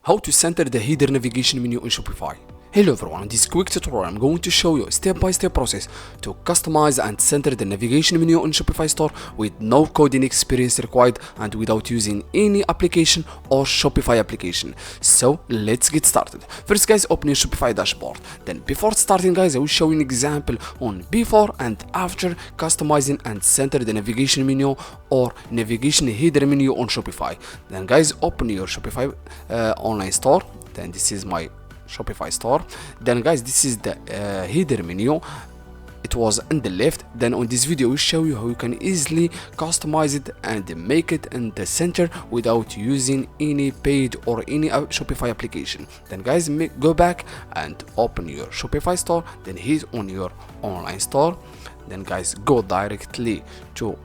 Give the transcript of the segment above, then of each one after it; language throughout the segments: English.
How to center the header navigation menu in Shopify. Hello everyone, in this quick tutorial I'm going to show you a step-by-step process to customize and center the navigation menu on Shopify store with no coding experience required and without using any application or Shopify application. So let's get started. First guys, open your Shopify dashboard. Then before starting guys, I will show you an example on before and after customizing and center the navigation menu or navigation header menu on Shopify. Then guys, open your Shopify online store. Then this is my Shopify store. Then guys, this is the header menu. It was on the left. Then on this video we show you how you can easily customize it and make it in the center without using any paid or any Shopify application. Then guys, go back and open your Shopify store, then hit on your online store. Then guys, go directly to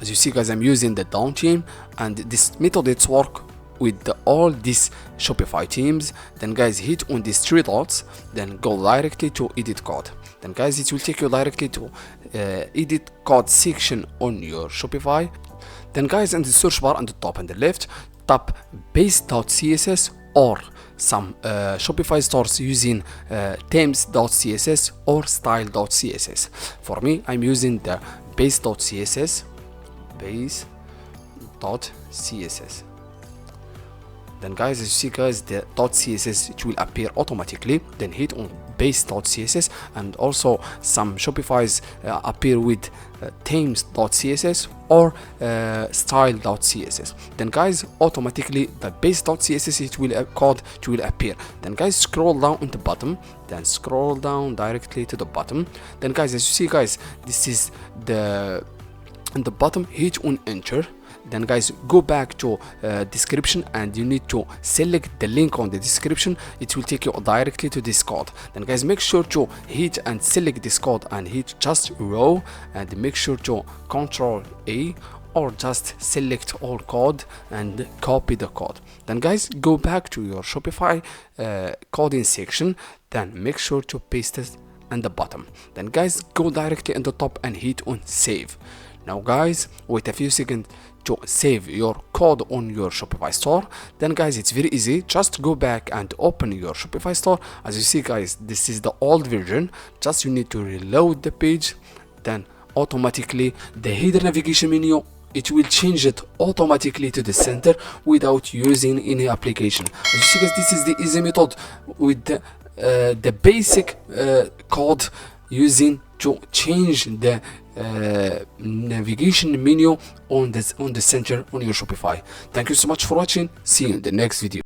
as you see guys, I'm using the down theme, and this method it's work with all these Shopify themes. Then guys, hit on these three dots, then go directly to edit code. Then guys, it will take you directly to edit code section on your Shopify. Then guys, in the search bar on the top and the left, tap base.css or some Shopify stores using themes.css or style.css. For me, I'm using the base.css. Then guys, as you see guys, the .css, it will appear automatically. Then hit on base.css, and also some Shopify's appear with themes.css or style.css. Then guys, automatically the base.css it will appear. Then guys, scroll down on the bottom, then scroll down directly to the bottom. Then guys, as you see guys, this is the bottom, hit on enter. Then guys, go back to description, and you need to select the link on the description. It will take you directly to this code. Then guys, make sure to hit and select this code and hit just row, and make sure to Control A or just select all code and copy the code. Then guys, go back to your Shopify coding section, then make sure to paste it at the bottom. Then guys, go directly on the top and hit on save. Now guys, wait a few seconds to save your code on your Shopify store. Then guys, it's very easy. Just go back and open your Shopify store. As you see guys, this is the old version. Just you need to reload the page. Then automatically the header navigation menu, it will change it automatically to the center without using any application. As you see guys, this is the easy method with the basic code using to change the navigation menu on the center on your Shopify. Thank you so much for watching. See you in the next video.